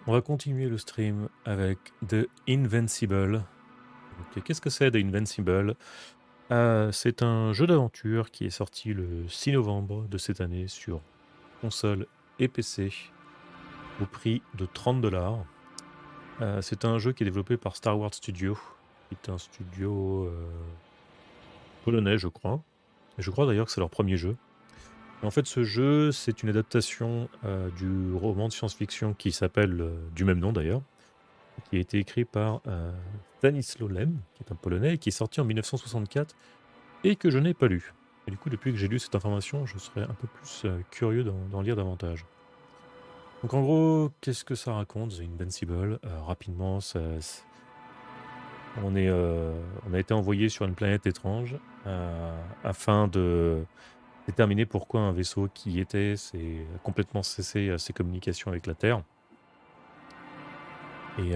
On va continuer le stream avec The Invincible. Qu'est-ce que c'est The Invincible? C'est un jeu d'aventure qui est sorti le 6 novembre de cette année sur console et PC au prix de 30 $. C'est un jeu qui est développé par Star Wars Studio, qui est un studio polonais, je crois. Et je crois d'ailleurs que c'est leur premier jeu. Et en fait, ce jeu, c'est une adaptation du roman de science-fiction qui s'appelle du même nom d'ailleurs, qui a été écrit par Stanisław Lem, qui est un Polonais, et qui est sorti en 1964 et que je n'ai pas lu. Et du coup, depuis que j'ai lu cette information, je serais un peu plus curieux d'en lire davantage. Donc en gros, qu'est-ce que ça raconte, The Invincible? Rapidement, on a été envoyé sur une planète étrange afin de déterminer pourquoi un vaisseau qui y était s'est complètement cessé ses communications avec la Terre. Et,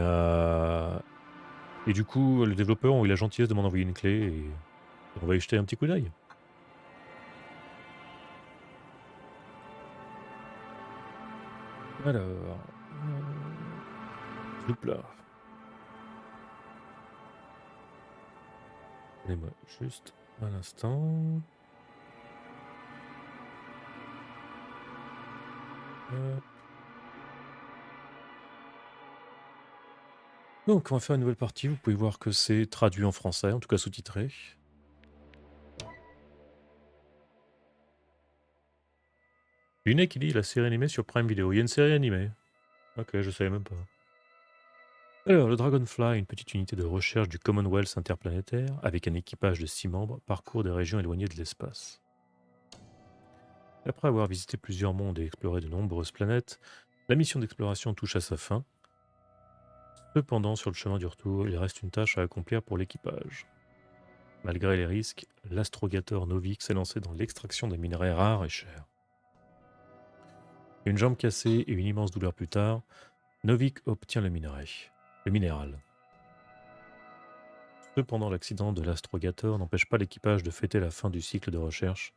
et du coup, les développeurs ont eu la gentillesse de m'en envoyer une clé et on va y jeter un petit coup d'œil. Alors, hop là. Donnez-moi juste un instant. Hop. Donc, on va faire une nouvelle partie. Vous pouvez voir que c'est traduit en français, en tout cas sous-titré. Une qui dit la série animée sur Prime Video. Il y a une série animée. Ok, je savais même pas. Alors, le Dragonfly, une petite unité de recherche du Commonwealth interplanétaire, avec un équipage de 6 membres, parcourt des régions éloignées de l'espace. Après avoir visité plusieurs mondes et exploré de nombreuses planètes, la mission d'exploration touche à sa fin. Cependant, sur le chemin du retour, il reste une tâche à accomplir pour l'équipage. Malgré les risques, l'astrogator Novik s'est lancé dans l'extraction des minerais rares et chers. Une jambe cassée et une immense douleur plus tard, Novik obtient le minéral. Cependant, l'accident de l'astrogator n'empêche pas l'équipage de fêter la fin du cycle de recherche,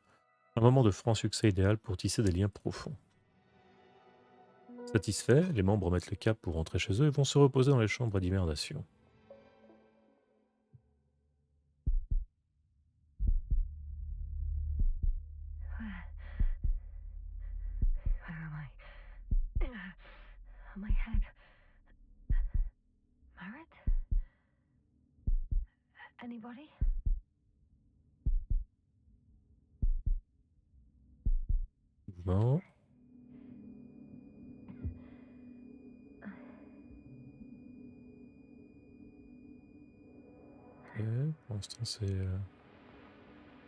un moment de franc succès idéal pour tisser des liens profonds. Satisfaits, les membres mettent le cap pour rentrer chez eux et vont se reposer dans les chambres d'hibernation. Where am I? My head. Marit? Anybody? Mouvement. Ok, pour l'instant c'est...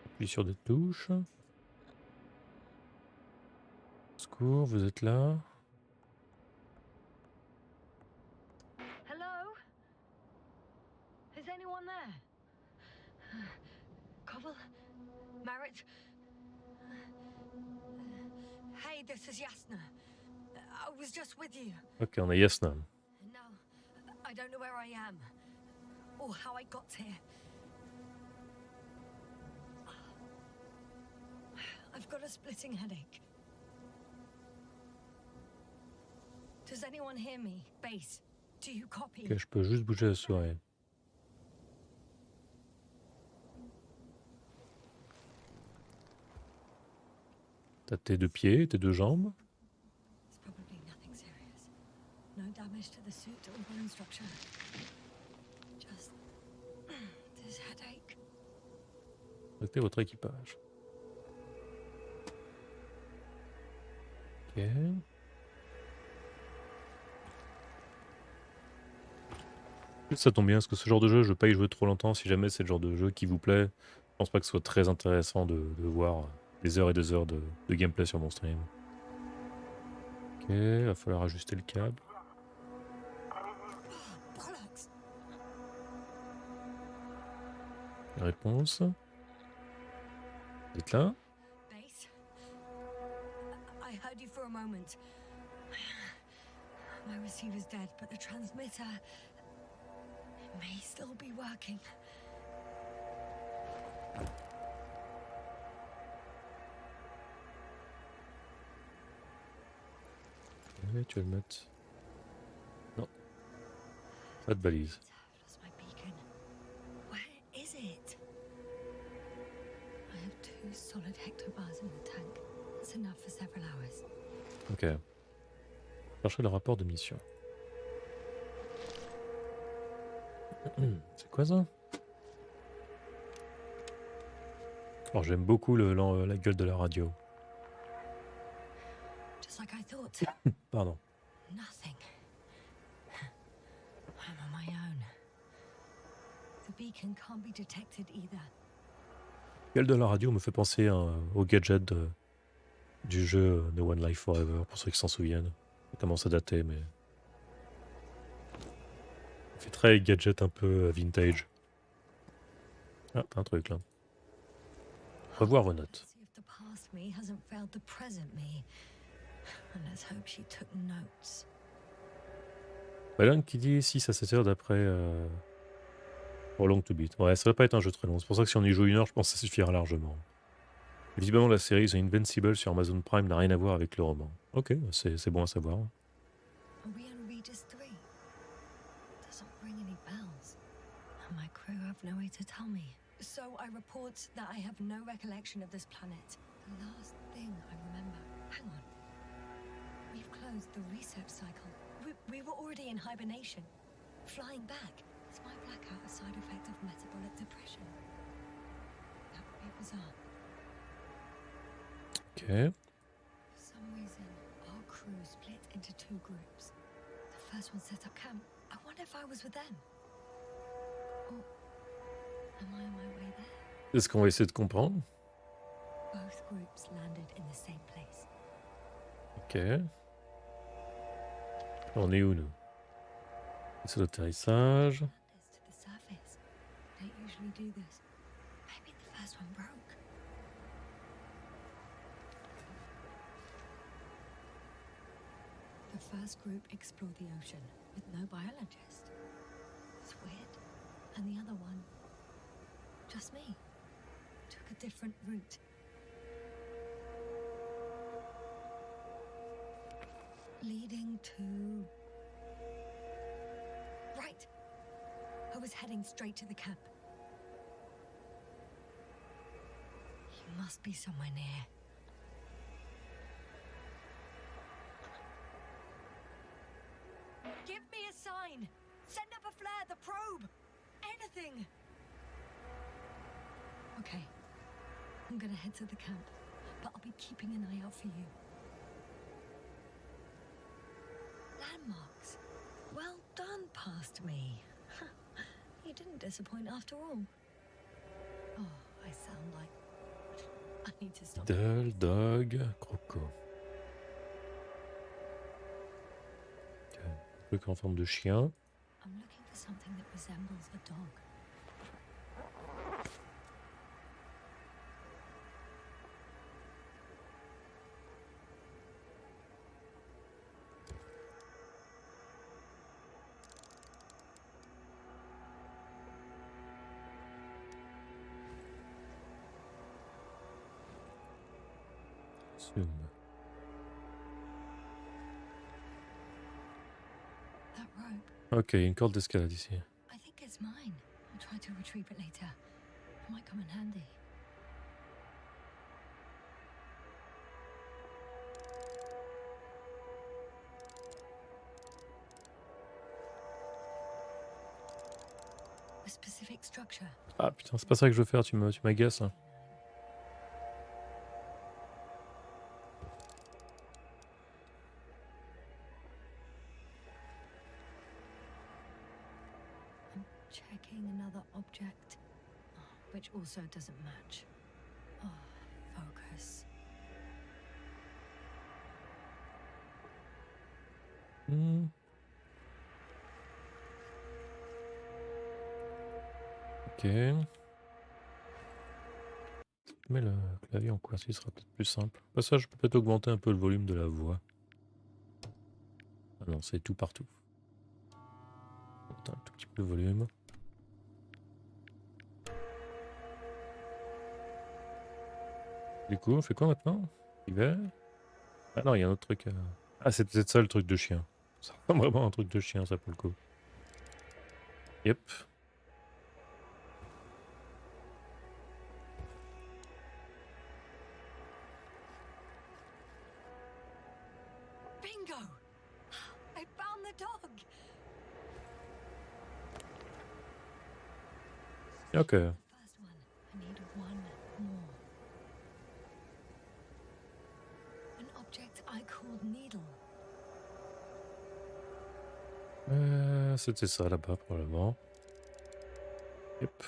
appuie sur des touches. Secours, vous êtes là? Hello? Is anyone there? Koval? Marit? Hey, this is Yasna. I was just with you. Ok, on a Yasna. Now, I don't know where I am. Or how I got here. I've got a splitting headache. Does anyone hear me? Base, do you copy? Ok, je peux juste bouger la souris. T'as tes deux pieds, tes deux jambes. It's probably nothing serious. No damage to the suit or bone structure. Just this headache. Contactez votre équipage. Ok. Ça tombe bien, parce que ce genre de jeu, je veux pas y jouer trop longtemps. Si jamais c'est le genre de jeu qui vous plaît, je pense pas que ce soit très intéressant de voir des heures et des heures de gameplay sur mon stream. Ok, va falloir ajuster le câble. Bollocks! Réponse. Vous êtes là? Base? I heard you for a moment. My receiver's dead, but the transmitter may still be working. Ok, tu vas le mettre Pas de balise. I've lost my beacon. Where is it? I have 2 solid hectobars in the tank. That's enough for several hours. Ok. Chercher le rapport de mission. C'est quoi ça? Alors j'aime beaucoup la gueule de la radio. Just like I thought. Pardon. Nothing. I'm on my own. The beacon can't be detected either. La gueule de la radio me fait penser au gadget du jeu No One Life Forever, pour ceux qui s'en souviennent. Ça commence à dater, mais... Ça fait très gadget un peu vintage. Ah, t'as un truc là. Revoir vos notes. Let's see if the past me hasn't failed the present me. And let's hope she took notes. Balon qui dit si ça s'attire d'après pour Long to Beat. Ouais, ça va pas être un jeu très long. C'est pour ça que si on y joue 1 heure, je pense que ça suffira largement. Visiblement, la série The Invincible sur Amazon Prime n'a rien à voir avec le roman. Ok, c'est bon à savoir. Are we on Regis 3? Doesn't ring any bells. And my crew have no way to tell me. So I report that I have no recollection of this planet. The last thing I remember. Hang on. We've closed the research cycle. We were already in hibernation. Flying back. Is my blackout a side effect of metabolic depression? That would be bizarre. Ok. For some reason, our crew split into 2 groups. The first one set up camp. I wonder if I was with them. Or am I on my way there? C'est ce qu'on va essayer de comprendre. Both groups landed in the same place. Ok. On est où nous? C'est l'atterrissage. Landers to the surface. They don't usually do this. Maybe the first one broke. The first group explored the ocean with no biologist. It's weird. And the other one, just me, took a different route. Leading to... Right. I was heading straight to the camp. You must be somewhere near. Give me a sign! Send up a flare, the probe! Anything! Okay. I'm gonna head to the camp, but I'll be keeping an eye out for you. Landmarks. Well done, past me. You didn't disappoint after all. Oh, I sound like... I need to stop. Idle, dog, croco. Ok. Truc en forme de chien. I'm looking for something that resembles a dog. Zoom. That rope, Ok, une corde d'escalade ici. I think it's mine. I'll try to retrieve it later. It might come in handy. A specific structure. Ah putain, c'est pas ça que je veux faire, tu m'agaces. Hein. I'm checking another object, which also doesn't match. Oh, focus. Hmm. Ok. Mais le clavier en QWERTY sera peut-être plus simple. Au passage, je peux peut-être augmenter un peu le volume de la voix. Ah non, c'est tout partout. Attends, un tout petit peu le volume. Du coup, on fait quoi maintenant? Hiver? Ah non, il y a un autre truc. Ah, c'est peut-être ça le truc de chien. Ça ressemble vraiment à un truc de chien, ça, pour le coup. Yep. Bingo! I found the dog! Ok. The first one. I need one more. An object I called needle. C'était ça là-bas probablement. Yep.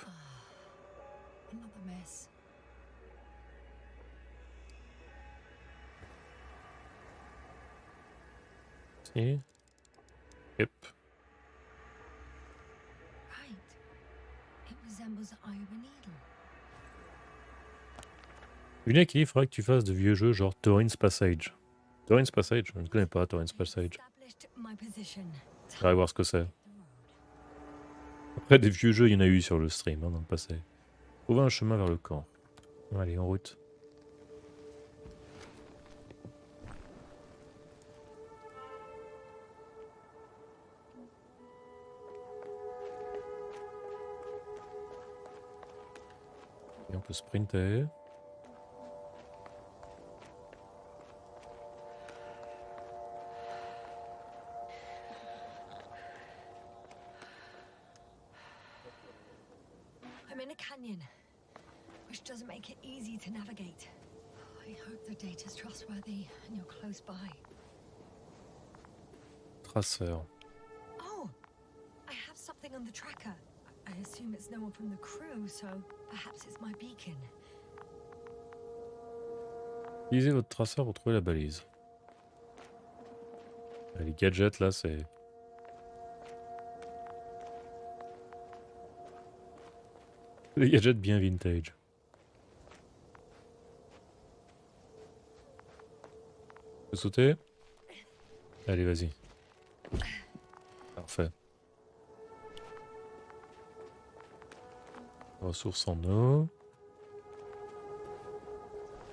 Another mess. Si. Yep. Right. It resembles the eye of a needle. Une il faudrait que tu fasses de vieux jeux genre Thorin's Passage. Thorin's Passage, je ne connais pas Thorin's Passage. Established my position. J'irai voir ce que c'est. Après, des vieux jeux, il y en a eu sur le stream, hein, dans le passé. Trouver un chemin vers le camp. Allez, en route. Et on peut sprinter. I'm in a canyon, which doesn't make it easy to navigate. I hope the data's trustworthy and you're close by. Traceur. Oh, I have something on the tracker. I assume it's no one from the crew, so perhaps it's my beacon. Utilisez votre traceur pour trouver la balise. Les gadgets là, c'est... Des gadgets bien vintage. Tu peux sauter? Allez, vas-y. Parfait. Ressources en eau.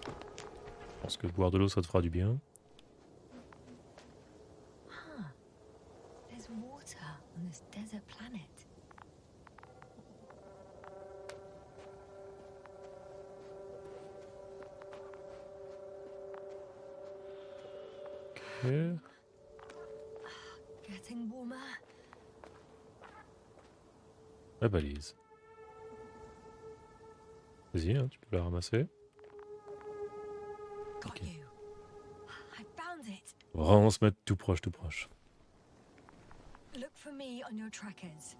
Je pense que boire de l'eau, ça te fera du bien. Huh. There's water on this desert planet. Ok. Getting warmer. La balise. Vas-y, hein, tu peux la ramasser. Got Ok. you. I found it. On va vraiment se mettre tout proche, tout proche. Look for me on your trackers.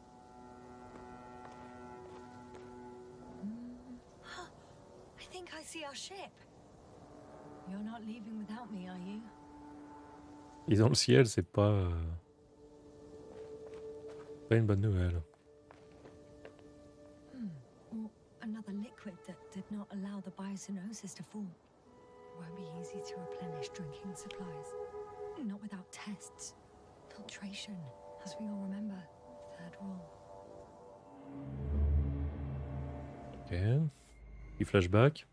I think I see our ship. You're not leaving without me, are you? Et dans le ciel, c'est pas... pas une bonne nouvelle. Or another liquid that did not allow the biocenosis to form. Won't be easy to replenish drinking supplies. Not without tests. Filtration, as we all remember. Third rule. Ok. Petit flashback.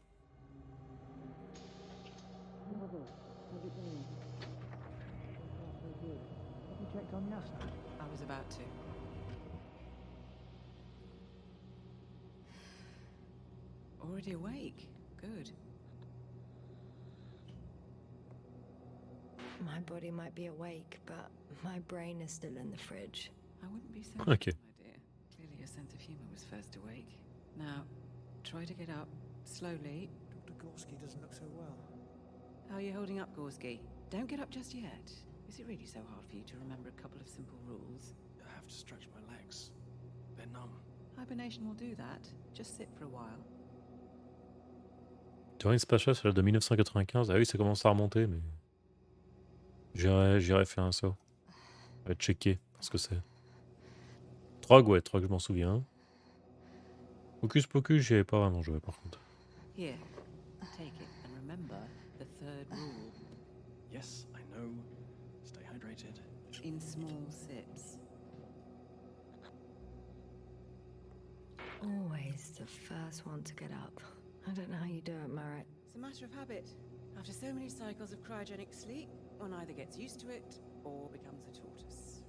I was about to. Already awake? Good. My body might be awake, but my brain is still in the fridge. I wouldn't be so Ok. my dear. Clearly your sense of humor was first awake. Now, try to get up slowly. Dr. Gorski doesn't look so well. How are you holding up, Gorski? Don't get up just yet. Is it really so hard for you to remember a couple of simple rules? I have to stretch my legs. They're numb. Hibernation will do that. Just sit for a while. Thorin's Passage, celle de 1995. Ah oui, ça commence à remonter, mais... J'irai faire un saut. On va checker ce que c'est. Trog, ouais, Trog, je m'en souviens. Hocus Pocus, j'y avais pas vraiment joué par contre. Here, take it and remember the third rule. Yes, I know. Stay hydrated. In small sips. Always the first one to get up. I don't know how you do it, Merritt. It's a matter of habit. After so many cycles of cryogenic sleep, one either gets used to it or becomes a tortoise.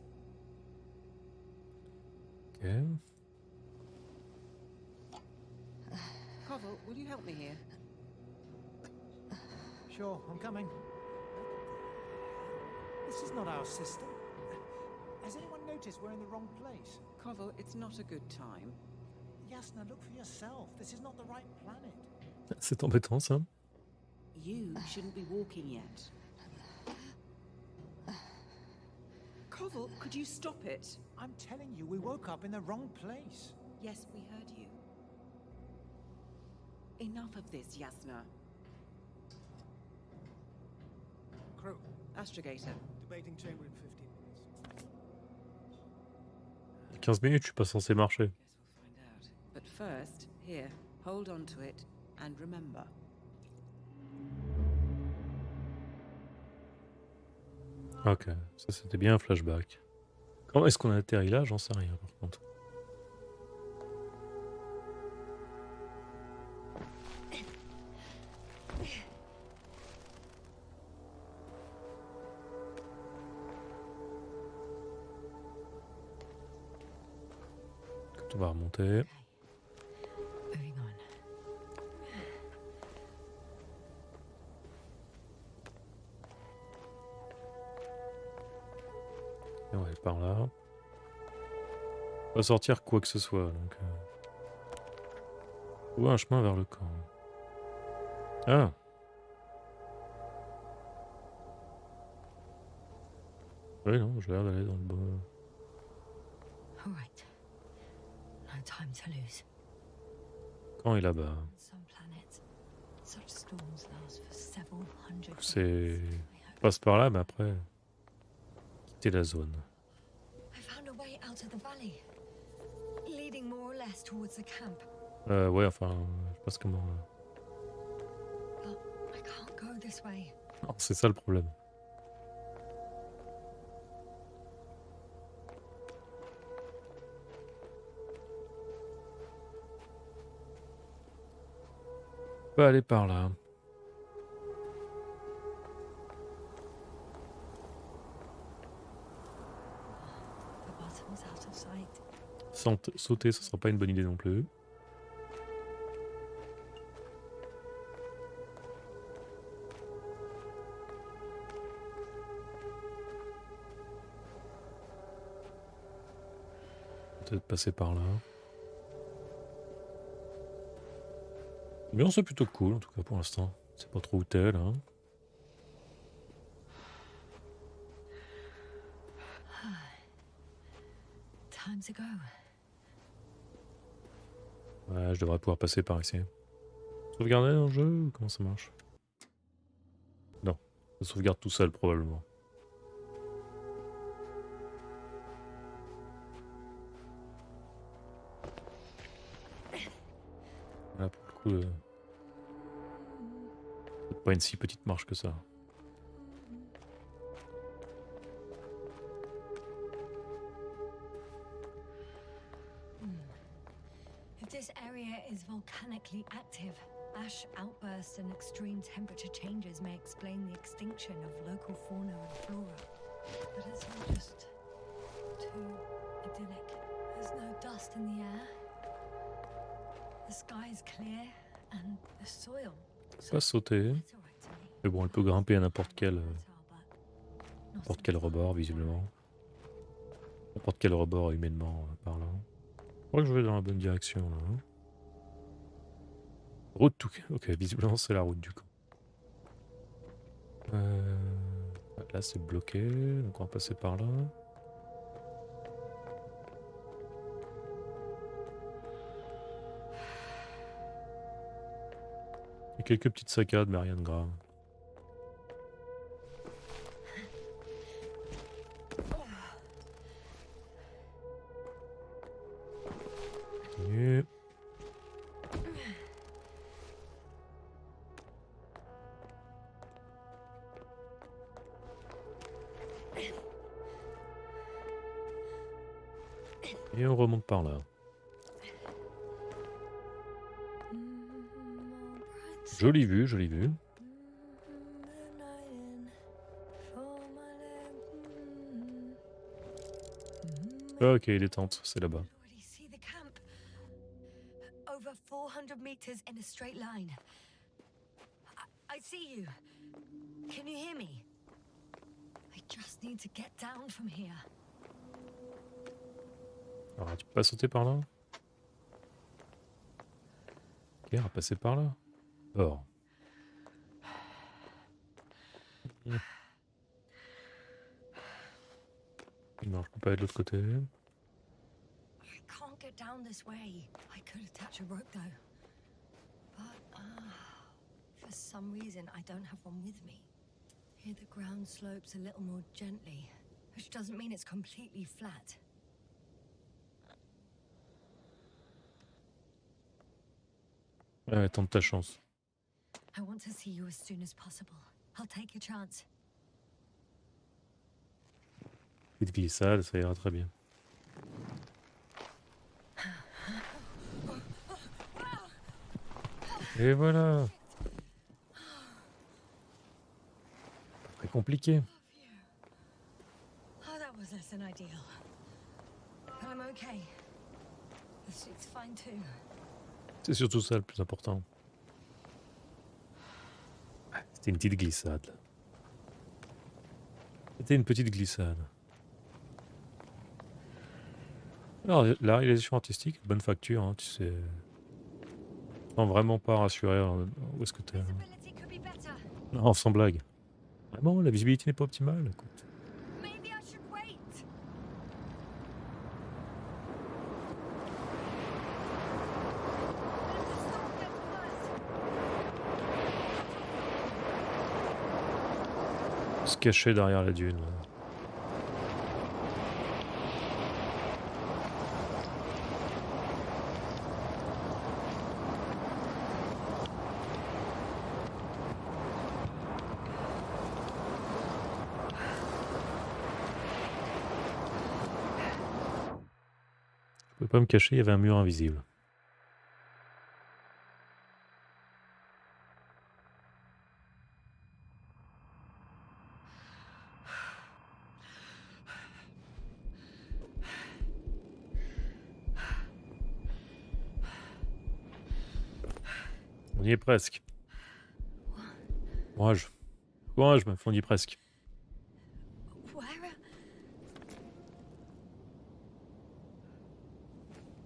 Ok. Koval, will you help me here? Sure, I'm coming. This is not our system. Has anyone noticed we're in the wrong place? Koval, it's not a good time. Yasna, look for yourself. This is not the right planet. C'est embêtant ça. You shouldn't be walking yet. Koval, could you stop it? I'm telling you, we woke up in the wrong place. Yes, we heard you. Enough of this, Yasna. Crew, Astrogator. debating chamber in 15 minutes. 15 minutes, je suis pas censé marcher. Guess we'll find out. But first, here, hold on to it and remember. Ok, ça c'était bien un flashback. Comment est-ce qu'on a atterri là? J'en sais rien par contre. Quand on va remonter. Moving on. Et on va aller par là. On va sortir quoi que ce soit donc. Ou un chemin vers le camp. Ah! Oui, non, j'ai l'air d'aller dans le bon. All right. No time to lose. Camp est là-bas. On some planets, such storms last for several hundred C'est. years. I hope. Passe par là, mais après. Quitter la zone. I found a way out of the valley, leading more or less towards the camp. Ouais, enfin, je sais pas ce comment. But I can't go this way. Non, c'est ça le problème. On peut aller par là. The bottom's out of sight. Sauter, ce sera pas une bonne idée non plus. Peut-être passer par là. Mais c'est plutôt cool en tout cas pour l'instant. C'est pas trop où t'es là. Time to go. Ouais, je devrais pouvoir passer par ici. Sauvegarder un jeu ou comment ça marche? Non, ça sauvegarde tout seul probablement. Là pour le coup, c'est pas une si petite marche que ça. If this area is volcanically active, ash outbursts and extreme temperature changes may explain the extinction of local fauna and flora. But it's all just too idyllic. There's no dust in the air. The sky is clear and the soil. Pas sauter. Meteorite to me. Mais bon, elle peut grimper à n'importe quel Not in rebord visiblement. N'importe quel rebord humainement parlant. Je crois que je vais dans la bonne direction là. Hein. Route tout. Ok, visiblement c'est la route du camp. Là c'est bloqué, donc on va passer par là. Il y a quelques petites saccades, mais rien de grave. Continue. Et on remonte par là. Jolie vue, jolie vue. Ok, détente, c'est là-bas. Already 200 meters in a straight line. I see you. Can you hear me? I just need to get down from here. Alors, tu peux pas sauter par là? Ok, on va passer par là. Or. Non, je peux pas aller de l'autre côté. I can't get down this way. I could attach a rope though. But for some reason I don't have one with me. Here the ground slopes a little more gently, which doesn't mean it's completely flat. Ouais, tente ta chance. I want to see you as soon as possible. I'll take a chance. Petite glissade, ça ira très bien. Et voilà. Très compliqué. Oh, that was less than ideal. But I'm okay. The suit's fine too. C'est surtout ça le plus important. C'était une petite glissade. C'était une petite glissade. Alors, la réalisation artistique, bonne facture, hein, tu sais. Je sens vraiment pas rassuré. Où est-ce que t'es? Visibility could be better. Non, sans blague. Vraiment, la visibilité n'est pas optimale. Écoute. Maybe I should wait. Let the storm get worse. Se cacher derrière la dune. Là. Je pouvais pas me cacher, il y avait un mur invisible. On y est presque. Courage. Courage, meuf, on y est presque. Where?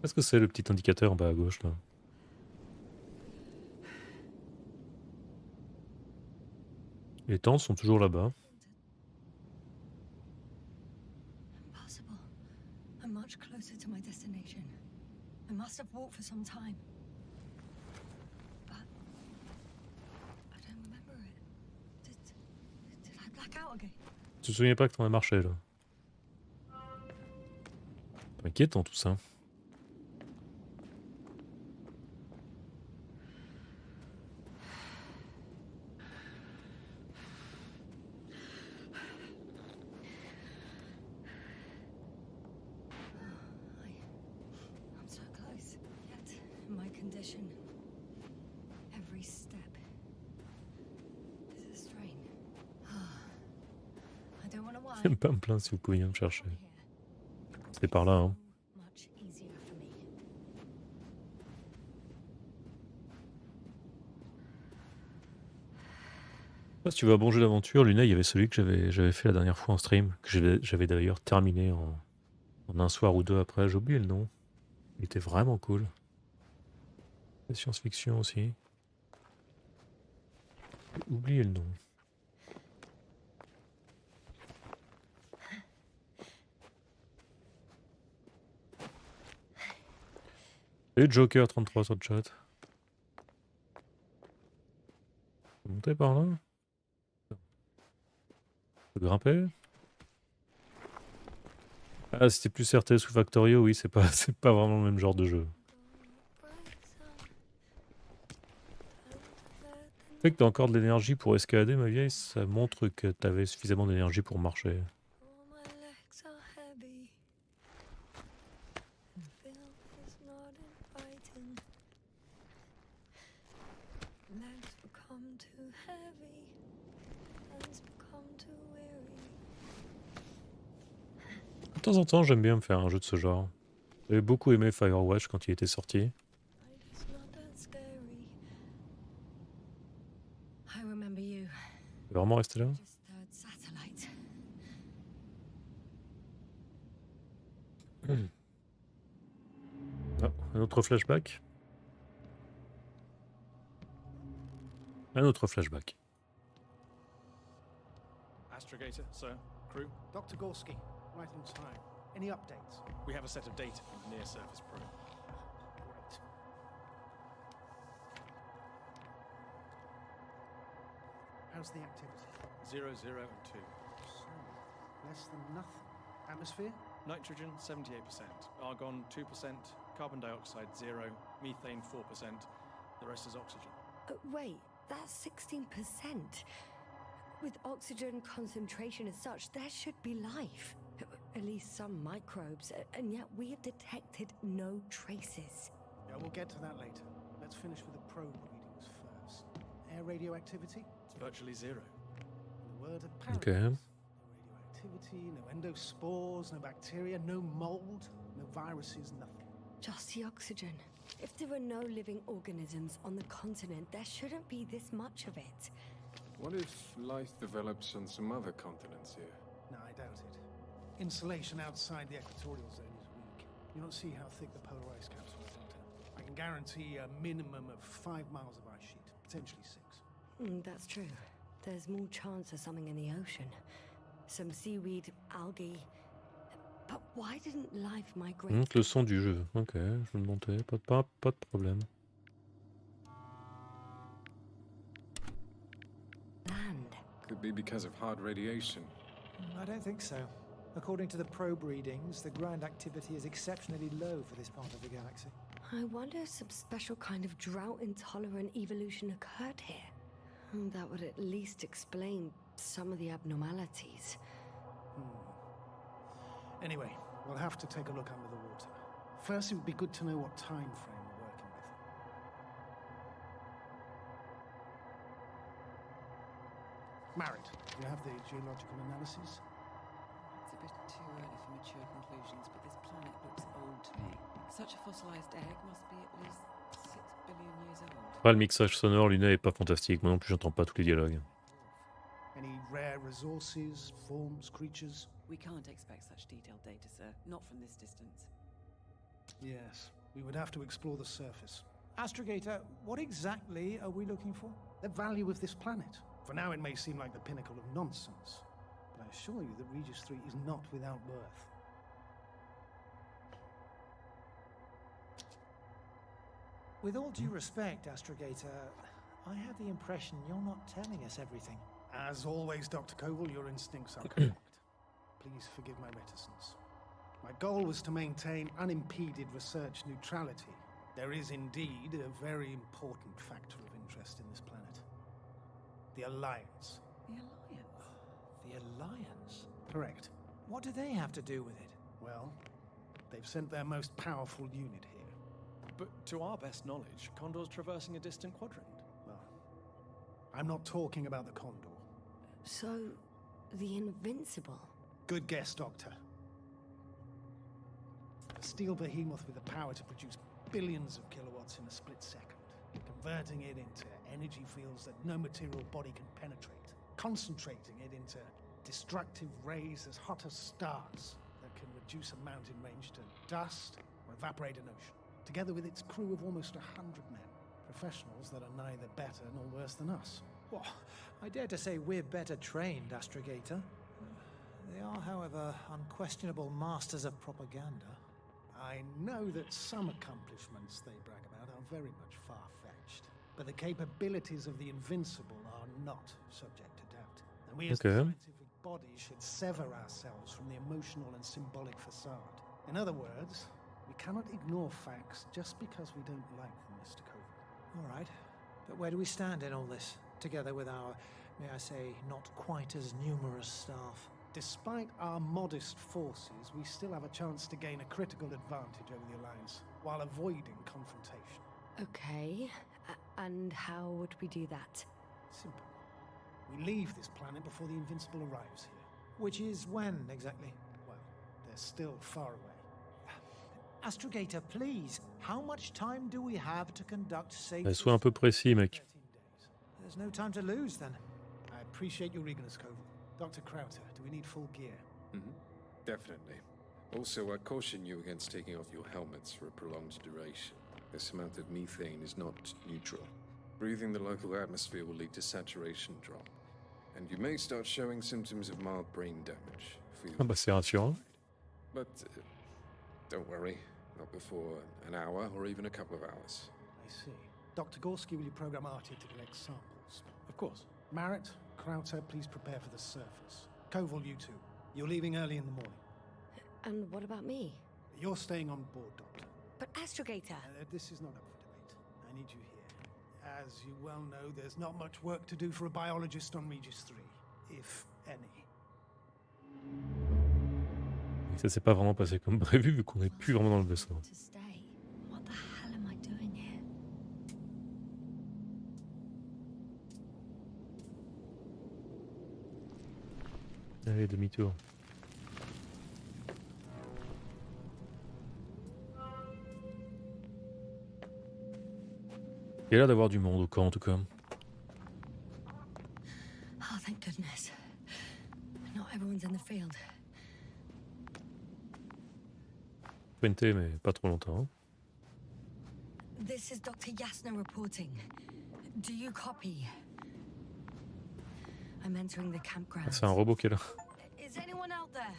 Qu'est-ce que c'est le petit indicateur en bas à gauche là? Les tentes sont toujours là-bas. Impossible. I'm much closer to my destination. I must have walked for some time. But I don't remember it. Did I black out again? Tu te souviens pas que t'en as marché là? C'est inquiétant tout ça. I'm so close. Yet, in my condition, every step is a strain. I don't want to whine. J'aime pas me plaindre si vous pouviez me chercher. From here, C'est par là, hein. so much easier for me. Si tu veux un bon jeu d'aventure, Luna, il y avait celui que j'avais fait la dernière fois en stream, que j'avais d'ailleurs terminé en un soir ou deux après. J'ai oublié le nom. Il était vraiment cool. La science-fiction aussi. J'ai oublié le nom. Et Joker 33 sur le chat. Faut monter par là. Faut grimper. Ah, c'était plus RTS ou Factorio, oui, c'est pas, c'est pas vraiment le même genre de jeu. Le fait que t'as encore de l'énergie pour escalader, ma vieille, ça montre que t'avais suffisamment d'énergie pour marcher. All my legs are heavy. And Phil is not inviting. Legs become too heavy. Hands become too weary. De temps en temps, j'aime bien me faire un jeu de ce genre. J'avais beaucoup aimé Firewatch quand il était sorti. Night is not that scary. Tu vas vraiment rester là? Just third satellite. Ah, un autre flashback. Un autre flashback. Astrogator, sir. Crew, Dr. Gorski, right on time. Any updates? we have a set of data from the near-surface probe. Great. How's the activity? 0, 0, and 2. So, less than nothing. Atmosphere? Nitrogen, 78%. Argon, 2%. Carbon dioxide, 0. Methane, 4%. The rest is oxygen. Wait, that's 16%. With oxygen concentration as such, there should be life. At least some microbes, and yet we have detected no traces. Yeah, we'll get to that later. Let's finish with the probe readings first. Air radioactivity? It's virtually 0. The word of paradise. Okay. No radioactivity, no endospores, no bacteria, no mold, no viruses, nothing. Just the oxygen. If there are no living organisms on the continent, there shouldn't be this much of it. What if life develops on some other continents here? No, I doubt it. Insulation outside the equatorial zone is weak. You don't see how thick the polar ice caps are, Doctor. I can guarantee a minimum of 5 miles of ice sheet, potentially 6. That's true. There's more chance of something in the ocean. Some seaweed, algae. But why didn't life migrate? Donc le son du jeu. Ok, je me montais. Pas de problème. Land. Could be because of hard radiation. I don't think so. According to the probe readings, the ground activity is exceptionally low for this part of the galaxy. I wonder if some special kind of drought-intolerant evolution occurred here. That would at least explain some of the abnormalities. Anyway, we'll have to take a look under the water. First, it would be good to know what time frame we're working with. Married, do you have the geological analysis? It's a bit too early for mature conclusions, but this planet looks old to me. Such a fossilized egg must be at least 6 billion years old. Ouais, le mixage sonore, Luna, est pas fantastique. Moi non plus, j'entends pas tous les dialogues. Any rare resources, forms, creatures? We can't expect such detailed data, sir. Not from this distance. Yes, we would have to explore the surface. Astrogator, what exactly are we looking for? The value of this planet. For now, it may seem like the pinnacle of nonsense, but I assure you that Regis 3 is not without worth. With all due respect, Astrogator, I have the impression you're not telling us everything. As always, Dr. Koval, your instincts are correct. Please forgive my reticence. My goal was to maintain unimpeded research neutrality. There is indeed a very important factor of interest in this planet. The Alliance. The Alliance? The Alliance? Correct. What do they have to do with it? Well, they've sent their most powerful unit here. But to our best knowledge, Condor's traversing a distant quadrant. Well, I'm not talking about the Condor. So, the Invincible. Good guess, Doctor. A steel behemoth with the power to produce billions of kilowatts in a split second, converting it into energy fields that no material body can penetrate, concentrating it into destructive rays as hot as stars that can reduce a mountain range to dust or evaporate an ocean, together with its crew of almost 100 men, professionals that are neither better nor worse than us. Well, I dare to say we're better trained, Astrogator. They are, however, unquestionable masters of propaganda. I know that some accomplishments they brag about are very much far-fetched, but the capabilities of the Invincible are not subject to doubt. And we as the scientific body should sever ourselves from the emotional and symbolic facade. In other words, we cannot ignore facts just because we don't like them, Mr. Koval. All right, but where do we stand in all this, together with our, may I say, not quite as numerous staff? Despite our modest forces, we still have a chance to gain a critical advantage over the Alliance, while avoiding confrontation. Okay, and how would we do that? Simple. We leave this planet before the Invincible arrives here. Which is when, exactly? Well, they're still far away. Astrogator, please, how much time do we have to conduct safe... Sois un peu précis, mec. 13 days. There's no time to lose, then. I appreciate your eagerness, Koval. Dr. Krauter, do we need full gear? Definitely. Also, I caution you against taking off your helmets for a prolonged duration. This amount of methane is not neutral. Breathing the local atmosphere will lead to saturation drop, and you may start showing symptoms of mild brain damage. Ah bah c'est rassurant. But don't worry, not before an hour or even a couple of hours. I see. Dr. Gorski, will you program Artie to collect samples? Of course. Marrett, Krauter, please prepare for the surface. Koval, you too. You're leaving early in the morning. And what about me? You're staying on board, Doctor. But Astrogator! This is not up for debate. I need you here. As you well know, there's not much work to do for a biologist on Regis 3, if any. Et ça s'est pas vraiment passé comme prévu vu qu'on n'est plus vraiment dans le vaisseau. To stay. What the hell am I doing here? Allez, demi-tour. Il y a l'air d'avoir du monde au camp en tout cas. Oh, thank goodness. Not everyone's in the field. Sprinté mais pas trop longtemps. This is Dr. Yasna reporting. Do you copy? I'm entering the campground. C'est un robot qui est là. Is anyone out there?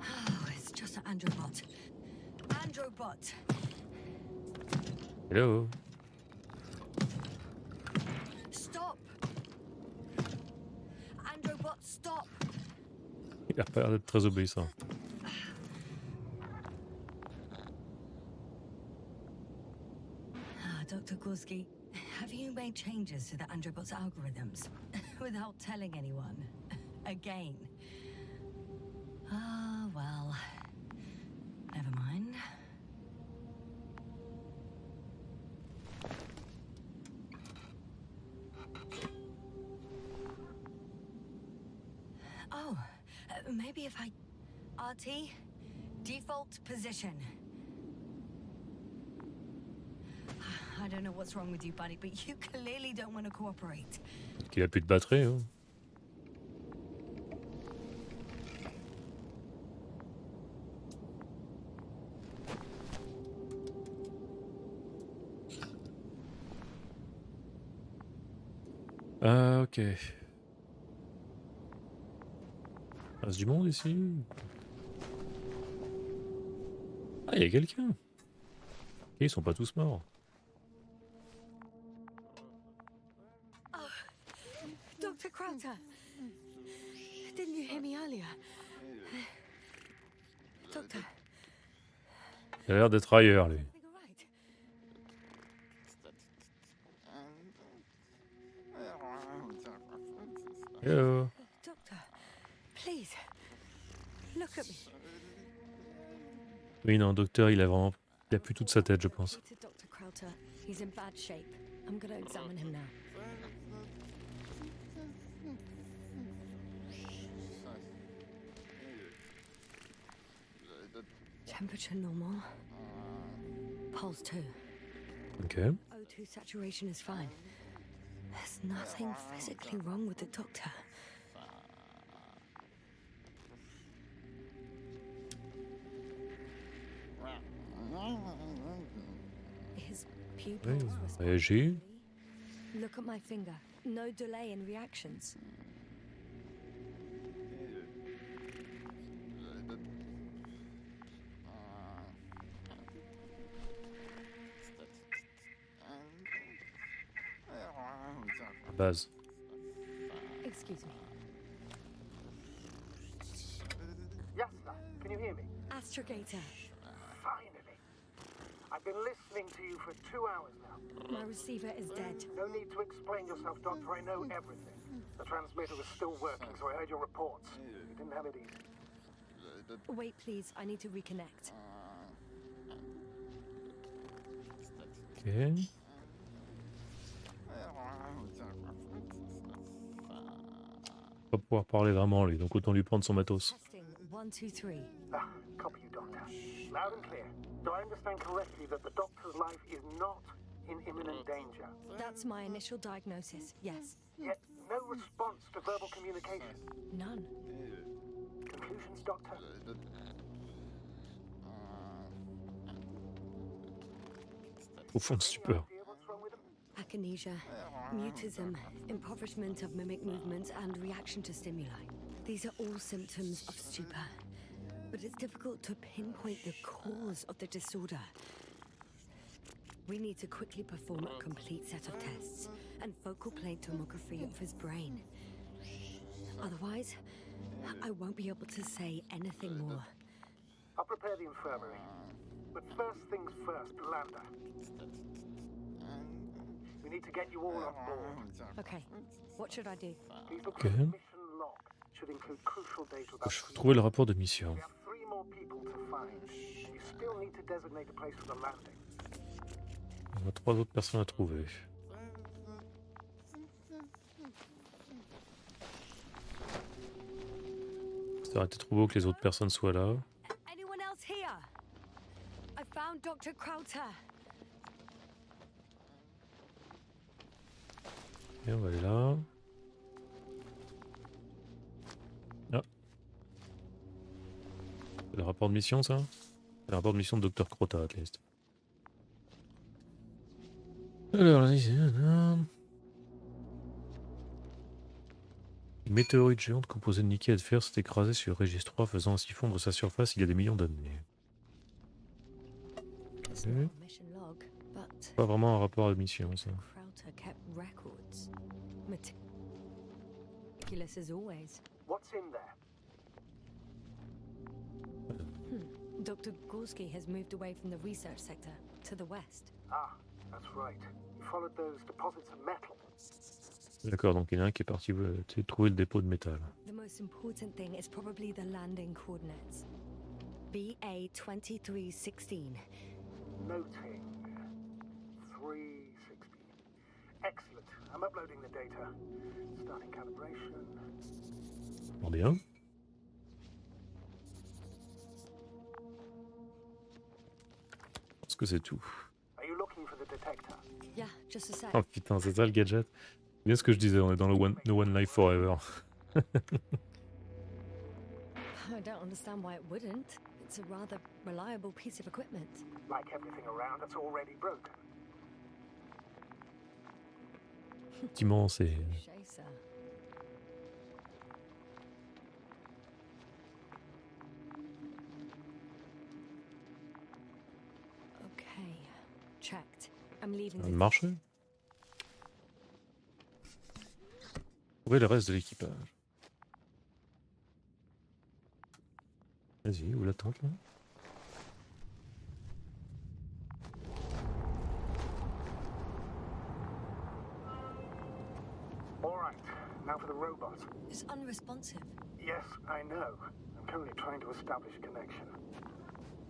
Oh, it's just an Androbot. Androbot! Hello. Stop! Androbot, stop! Il a pas l'air d'être très obéissant. Dr. Gorski, have you made changes to the Androbot's algorithms without telling anyone? Again? Ah, well, never mind. Oh, maybe if I... RT? Default position. I don't know what's wrong with you, buddy, but you clearly don't want to cooperate. Qu'il a plus de batterie. Hein. Ah, ok. Il reste du monde ici. Ah, il y a quelqu'un. Ok, ils sont pas tous morts. Dr. Krauter, didn't you hear me earlier? Doctor, Il a l'air d'être ailleurs, lui. everything all right? Hello. Doctor, please, look at me. Oui, non, docteur, il a vraiment... Il a plus toute sa tête, je pense. To Dr. Krauter, he's in bad shape. I'm gonna examine him now. Temperature normal. Pulse 2. Ok. O2 saturation is fine. There's nothing physically wrong with the doctor. His Oui, pupils réagit. Look at my finger. No delay in reactions. Base. Excuse me. Yasna, can you hear me? Astrogator. Finally. I've been listening to you for 2 hours now. My receiver is dead. No need to explain yourself, Doctor. I know everything. The transmitter was still working, so I heard your reports. You didn't have it easy. Wait, please. I need to reconnect. Ok. Pas pouvoir parler vraiment, lui, donc autant lui prendre son matos. Testing 1, 2, 3. Copy you, Doctor. Loud and clear. Do I understand correctly that the Doctor's life is not in imminent danger? That's my initial diagnosis. Yes. Yet No response to verbal communication. None. Conclusions, Doctor? Profonde stupeur. Idea what's wrong with them? Akinesia, mutism, impoverishment of mimic movements, and reaction to stimuli. These are all symptoms of stupor. But it's difficult to pinpoint the cause of the disorder. We need to quickly perform a complete set of tests and focal plane tomography of his brain. Otherwise, I won't be able to say anything more. I'll prepare the infirmary. But first things first, Lander. We need to get you all on board. Okay, what should I do? Please look Okay. for the mission log. Should include crucial data about Je vais trouver le rapport de mission. We have 3 more people to find. You still need to designate a place for the landing. On a 3 autres personnes à trouver. Ça aurait été trop beau que les autres personnes soient là. Anyone else here? I found Dr. Krauter. Et on va aller là. Ah. C'est le rapport de mission, ça? C'est le rapport de mission de Dr. Crota, at least. Alors, une météorite géante composée de nickel et de fer s'est écrasée sur Régis 3, faisant ainsi fondre sa surface il y a des millions d'années. It's not a mission log, but Pas vraiment un rapport de mission, ça. Krauter kept records. Meticulous as always. What's in there? Dr. Gorski has moved away from the research sector to the west. Ah, that's right. You followed those deposits of metal. D'accord, donc il y en a un qui est parti trouver le dépôt de métal. The most important thing is probably the landing coordinates. BA 2316. Noting. 316. Excellent. I'm uploading the data. Starting calibration. Bon, bien. Je pense que c'est tout. Are you looking for the detector? Yeah, just a sec. Oh putain, c'est ça le gadget. C'est bien ce que je disais, on est dans le No One Life Forever. I don't understand why it wouldn't. It's a rather reliable piece of equipment. Like everything around that's already broken. Effectivement, c'est... Chaser. Okay, checked. I'm leaving Ça this. marche. Trouver le reste de l'équipage. Vas-y, où l'attente là? All right. Now for the robot. It's unresponsive. Yes, I know. I'm currently trying to establish a connection.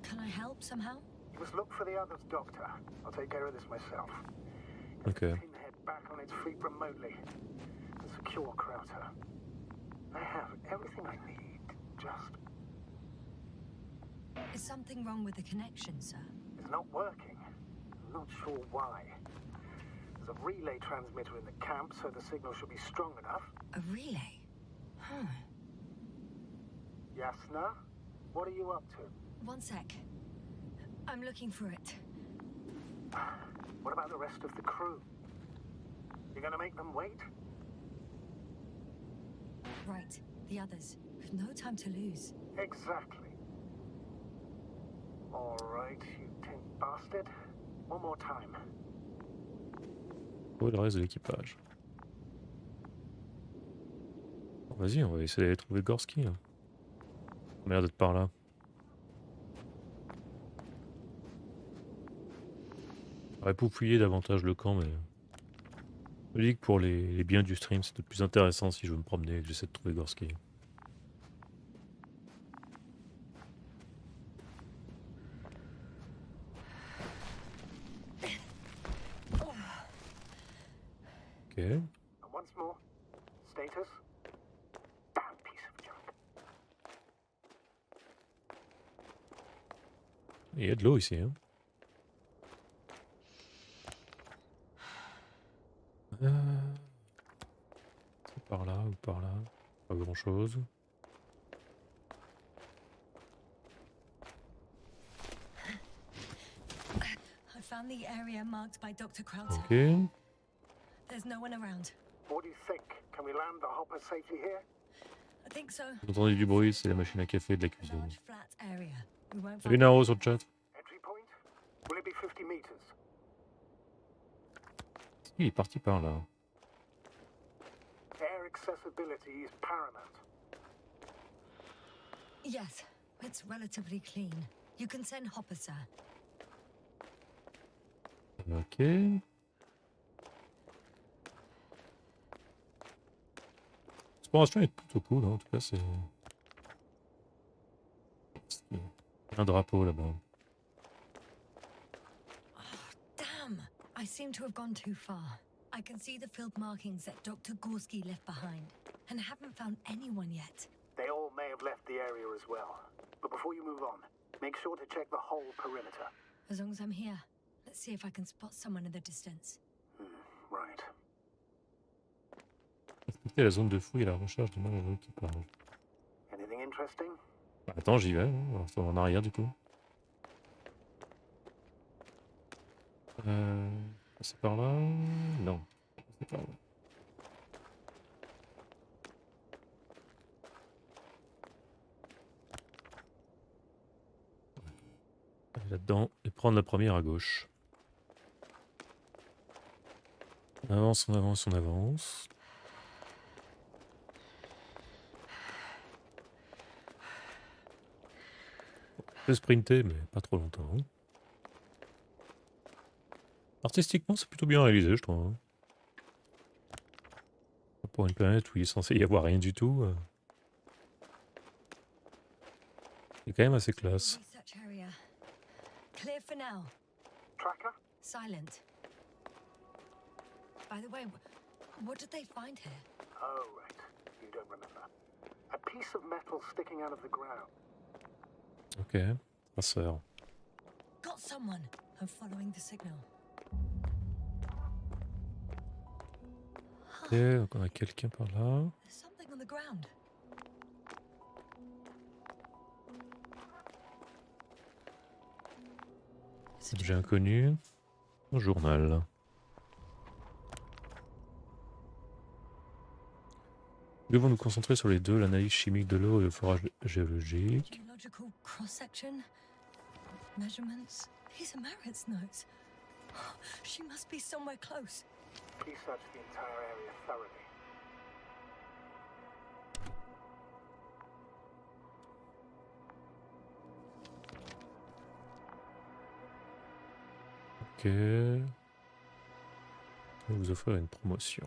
Can I help somehow? You must look for the others, Doctor. I'll take care of this myself. Okay. Get the pinhead back on its feet remotely. And secure Krauter. I have everything I need. Just... Is something wrong with the connection, sir? It's not working. I'm not sure why. There's a relay transmitter in the camp, so the signal should be strong enough. A relay? Huh. Yasna? What are you up to? One sec. I'm looking for it. What about the rest of the crew? You're gonna make them wait? Right, the others. We've no time to lose. Exactly. All right, you tin bastard. One more time. Trouver le reste de l'équipage. Bon, vas-y, on va essayer d'aller trouver Gorski. Là. On a l'air d'être par là. J'aurais pu fouiller davantage le camp, mais... Je me dis que pour les biens du stream, c'est peut-être plus intéressant si je veux me promener et que j'essaie de trouver Gorski. Ok. And once more. Status? Damn piece of junk. Il y a de l'eau ici. Hein. chose. I found the area marked by Dr. Kraut. Ok. There's no one around. What do you think? Can we land the hopper safely here? I think so. Vous entendez du bruit, c'est la machine à café de la cuisine. Large flat area. We won't Salut find Naro sur le chat. Entry point? Will it be 50 meters? Il est parti par là. Air accessibility is paramount. Yes, it's relatively clean. You can send Hopper, sir. Ok. L'exploration est plutôt cool, hein. En tout cas c'est... Un drapeau là-bas. Damn! I seem to have gone too far. I can see the field markings that Dr. Gorski left behind, and haven't found anyone yet. They all may have left the area as well. But before you move on, make sure to check the whole perimeter. As long as I'm here, let's see if I can spot someone in the distance. Right. Respecter la zone de fouille à la recherche de malheureux équipage. Anything interesting? Bah, attends, j'y vais. Hein. On va retourner en arrière du coup. C'est par là? Non. C'est par là. Aller là-dedans et prendre la première à gauche. On avance, on avance, on avance. Je peux sprinter, mais pas trop longtemps. Artistiquement, c'est plutôt bien réalisé, je trouve. Pour une planète où il est censé y avoir rien du tout, c'est quand même assez classe. Research area. Clear for now. Tracker? Silent. By the way, what did they find here? Oh, right. You don't remember. A piece of metal sticking out of the ground. Ok, traceur. Got someone. I'm following the signal. Ok, donc on a quelqu'un par là. There's something on the ground. Objet inconnu. Un journal. Nous devons nous concentrer sur les deux, l'analyse chimique de l'eau et le forage géologique. Geological cross-section. Measurements. These are Marit's notes. She must be somewhere close. Please search the entire area thoroughly. Ok. Je vais vous offrir une promotion.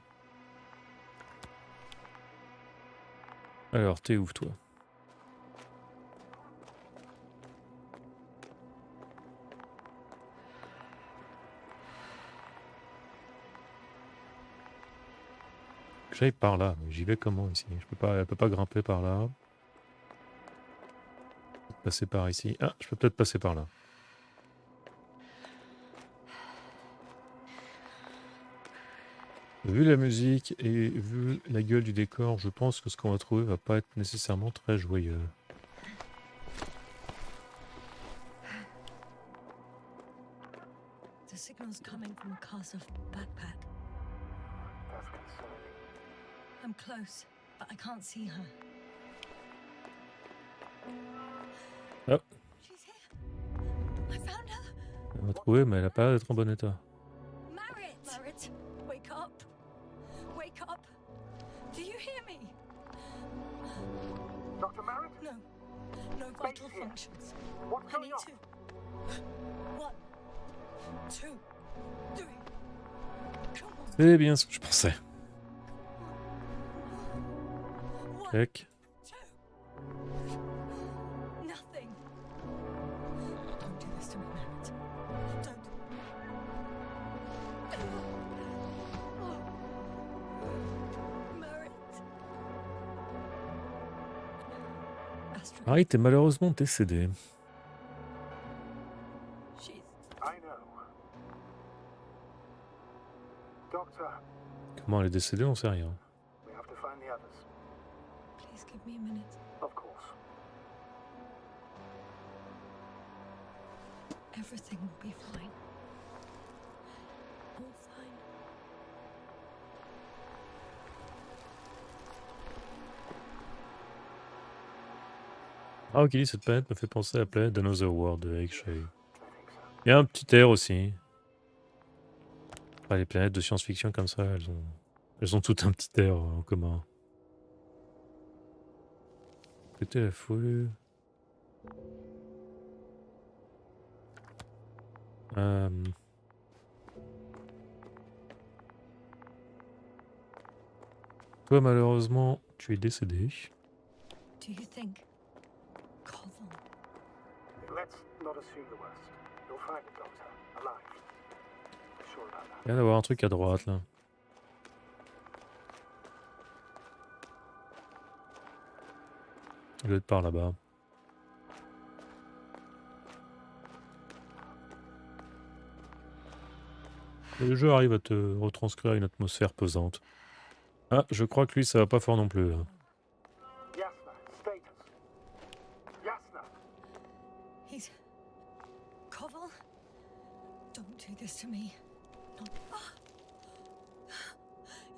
Alors, t'es où toi? J'aille par là, mais j'y vais comment ici? Elle peut pas grimper par là. Passer par ici. Ah, je peux peut-être passer par là. Vu la musique et vu la gueule du décor, je pense que ce qu'on va trouver va pas être nécessairement très joyeux. The signal's coming from a castle backpack. That's concerning. I'm close, but I can't see her. Oh, She's here. I found her. on va trouver, mais elle a pas l'air d'être en bon état. Marit! Marit, wake up. Wake up. Do you hear me? Dr. Merritt? No. No vital functions. What's I going need on? to. 1, 2, 3. Come on. C'est bien ce que je pensais. 1, Check. 2. Nothing. Don't do this to me, Marit. Don't. Marit. Astrid. Harry est malheureusement décédé. She's. I know. Doctor, Comment elle est décédée, on sait rien. we have to find the others. Please Please give me a minute. Of course. Everything will be fine. All fine. Ah, ok, cette planète me fait penser à la planète d'Another World de Eggshay. I think so. Il y a un petit air aussi. Enfin, les planètes de science-fiction comme ça, elles ont toutes un petit air en commun. C'était la folie. Toi, malheureusement, tu es décédé. Do you think Koval? Let's not assume the worst. You'll find the doctor alive. I'm sure about that. Il vient d'avoir un truc à droite, là. Il doit être par là-bas. Le jeu arrive à te retranscrire une atmosphère pesante. Ah, je crois que lui, ça va pas fort non plus, là. Yasna, status. Yasna! He's... Koval? Don't do this to me. Not...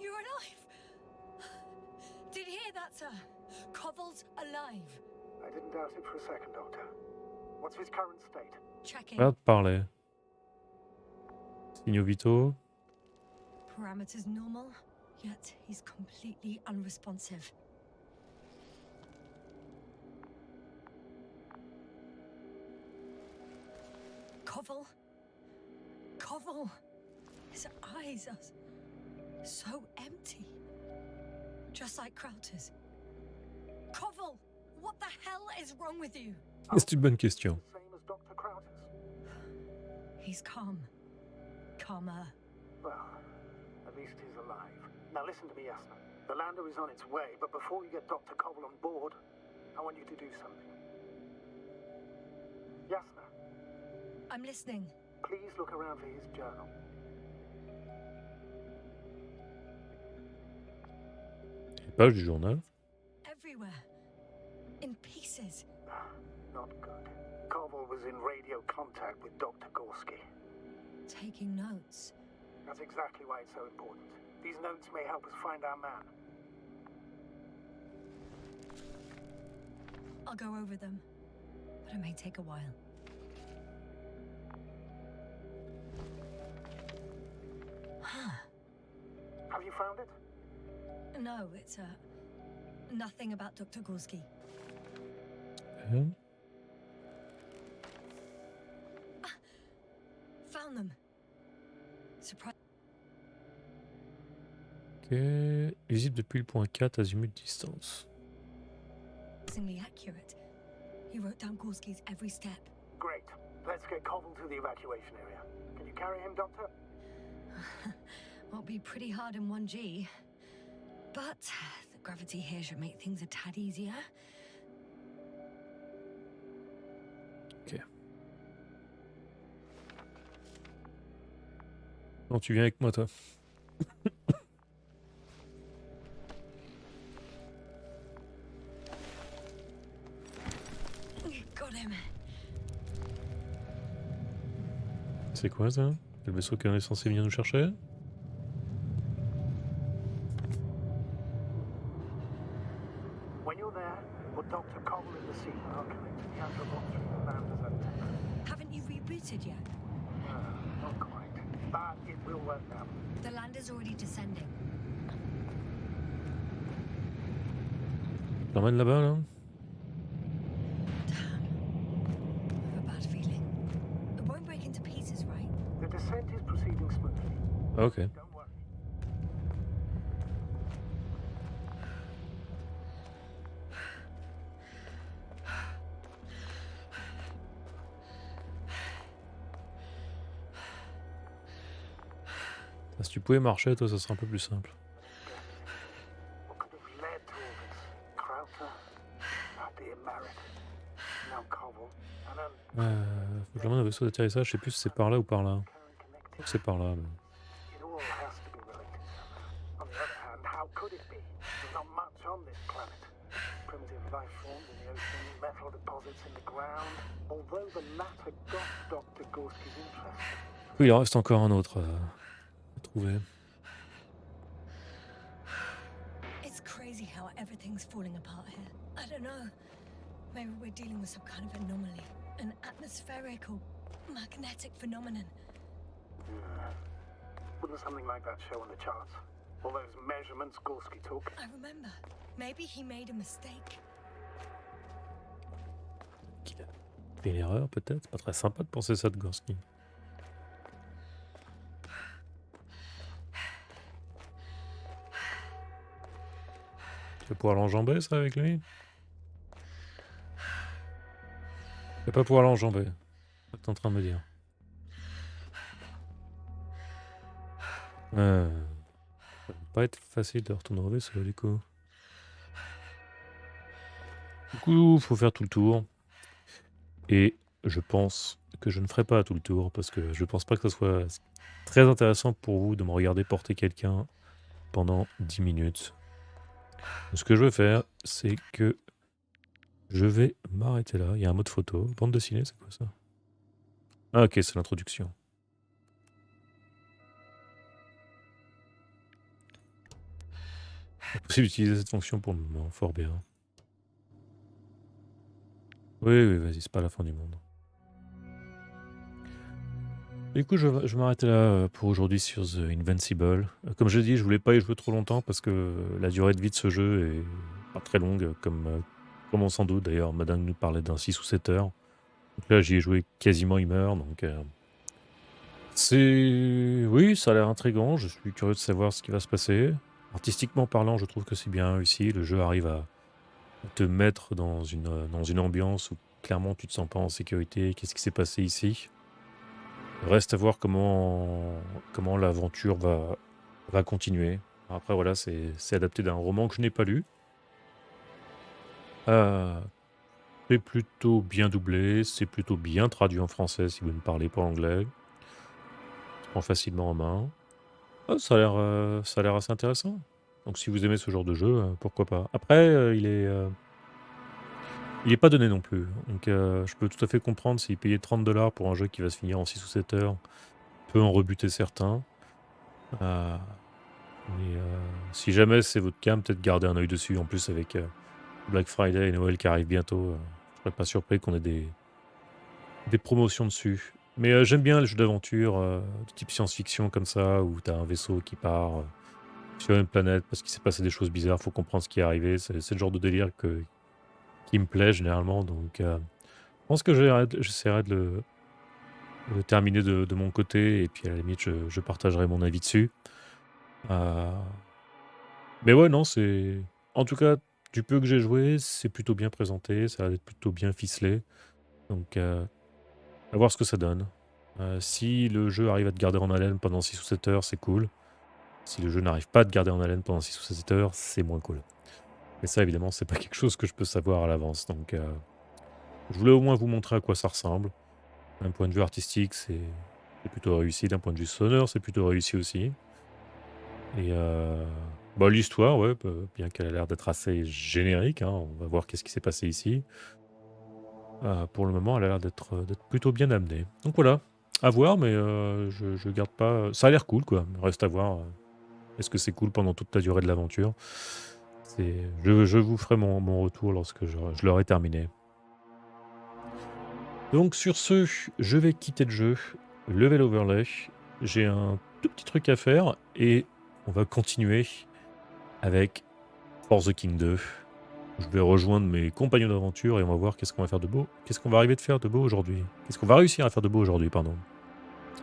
You're alive! Did you hear that, sir? Koval's alive. I didn't doubt it for a second, Doctor. What's his current state? Checking. Regarde parler. Signaux vitaux. Parameters normal, yet he's completely unresponsive. Koval? Koval? His eyes are so empty. Just like Krauter's. Koval! What the hell is wrong with you? C'est une bonne question. The same as Dr. Krauter's. He's calm. Calmer. Well, at least he's alive. Now listen to me, Yasna. The lander is on its way, but before you get Dr. Koval on board, I want you to do something. Yasna, I'm listening. please look around for his journal. Les pages du journal. Everywhere. In pieces. Not good. Koval was in radio contact with Dr. Gorski. Taking notes. That's exactly why it's so important. These notes may help us find our man. I'll go over them. But it may take a while. Have you found it? No, it's nothing about Dr. Gorski. Hein? Found them. Surprise. Ok. Visible depuis le point 4, azimut distance. Surprisingly accurate. He wrote down Gorski's every step. Great. Let's get Koval to the evacuation area. Can you carry him, Doctor? Won't be pretty hard in 1G. But the gravity here should make things a tad easier. Ok. Non, tu viens avec moi, toi. Got him. C'est quoi ça? Le vaisseau qu'on est censé venir nous chercher? When you're there, put Dr. Koval in the seat and I'll connect to the anthropometry and landers antenna. Haven't you rebooted yet? Not quite. But it will work now. The lander's already descending. L'emmène là-bas, là? Damn. I have a bad feeling. It won't break into pieces, right? The descent is proceeding smoothly. Ok. Don't worry. Si tu pouvais marcher, toi, ça serait un peu plus simple. What could have led to all this? Krauter, our dear Merritt, now Koval, and then Faut que j'emmène un vaisseau d'atterrissage, je sais plus si c'est par là ou par là. Je Karen crois connected. que c'est par là. Mais... It all has to be related somehow. On the other hand, how could it be? There's not much on this planet. deposits in the ground, although the latter got Dr. Gorski's interest. Oui, il en reste encore un autre à trouver. It's crazy how everything's falling apart here. I don't know. Maybe we're dealing with some kind of anomaly. An atmospheric or magnetic phenomenon. Wouldn't something like that show on the charts? All those measurements Gorski took? I remember. Maybe he made a mistake. Qu'il a fait une erreur, peut-être. Pas très sympa de penser ça de Gorski. Tu vas pouvoir l'enjamber, ça, avec lui? Tu vas pas pouvoir l'enjamber. C'est ce que t'es en train de me dire. Ça va pas être facile de retourner au vaisseau, du coup. Du coup, faut faire tout le tour. Et je pense que je ne ferai pas tout le tour, parce que je pense pas que ce soit très intéressant pour vous de me regarder porter quelqu'un pendant 10 minutes. Ce que je vais faire, c'est que je vais m'arrêter là. Il y a un mode photo. Bande dessinée, c'est quoi ça? Ah ok, c'est l'introduction. Possible d'utiliser cette fonction pour le moment, fort bien. Oui, vas-y, c'est pas la fin du monde. Du coup, je vais m'arrêter là pour aujourd'hui sur The Invincible. Comme je l'ai dit, je voulais pas y jouer trop longtemps parce que la durée de vie de ce jeu est pas très longue, comme on s'en doute. D'ailleurs, Madame nous parlait d'un 6 ou 7 heures. Donc là, j'y ai joué quasiment 1 heure, donc oui, ça a l'air intriguant. Je suis curieux de savoir ce qui va se passer. Artistiquement parlant, je trouve que c'est bien réussi. Le jeu arrive à te mettre dans une ambiance où clairement tu te sens pas en sécurité. Qu'est-ce qui s'est passé ici? Reste à voir comment l'aventure va continuer. Après, voilà, c'est adapté d'un roman que je n'ai pas lu. C'est plutôt bien doublé, c'est plutôt bien traduit en français si vous ne parlez pas anglais. Je prends facilement en main. Ah, ça a l'air assez intéressant. Donc si vous aimez ce genre de jeu, pourquoi pas. Après, il est pas donné non plus. Donc je peux tout à fait comprendre si payer 30$ pour un jeu qui va se finir en 6 ou 7 heures peut en rebuter certains. Mais si jamais c'est votre cam, peut-être garder un œil dessus. En plus, avec Black Friday et Noël qui arrivent bientôt, je serais pas surpris qu'on ait des promotions dessus. Mais j'aime bien les jeux d'aventure de type science-fiction comme ça, où tu as un vaisseau qui part sur une planète parce qu'il s'est passé des choses bizarres, faut comprendre ce qui est arrivé. C'est le genre de délire qui me plaît généralement. Donc je pense que j'essaierai de le terminer de mon côté, et puis à la limite, je partagerai mon avis dessus. Mais ouais, non, c'est... En tout cas, du peu que j'ai joué, c'est plutôt bien présenté, ça a l'air d'être plutôt bien ficelé. Donc, à voir ce que ça donne. Si le jeu arrive à te garder en haleine pendant 6 ou 7 heures, c'est cool. Si le jeu n'arrive pas à te garder en haleine pendant 6 ou 7 heures, c'est moins cool. Mais ça, évidemment, c'est pas quelque chose que je peux savoir à l'avance. Donc, je voulais au moins vous montrer à quoi ça ressemble. D'un point de vue artistique, c'est plutôt réussi. D'un point de vue sonore, c'est plutôt réussi aussi. Et bah, l'histoire, ouais, bien qu'elle a l'air d'être assez générique, hein, on va voir qu'est-ce qui s'est passé ici. Pour le moment, elle a l'air d'être plutôt bien amenée. Donc voilà, à voir, mais je garde pas. Ça a l'air cool, quoi. Reste à voir. Est-ce que c'est cool pendant toute la durée de l'aventure? Je vous ferai mon retour lorsque je l'aurai terminé. Donc sur ce, je vais quitter le jeu, level overlay. J'ai un tout petit truc à faire et on va continuer avec For the King 2. Je vais rejoindre mes compagnons d'aventure et on va voir qu'est-ce qu'on va faire de beau. Qu'est-ce qu'on va arriver de faire de beau aujourd'hui. Qu'est-ce qu'on va réussir à faire de beau aujourd'hui, pardon.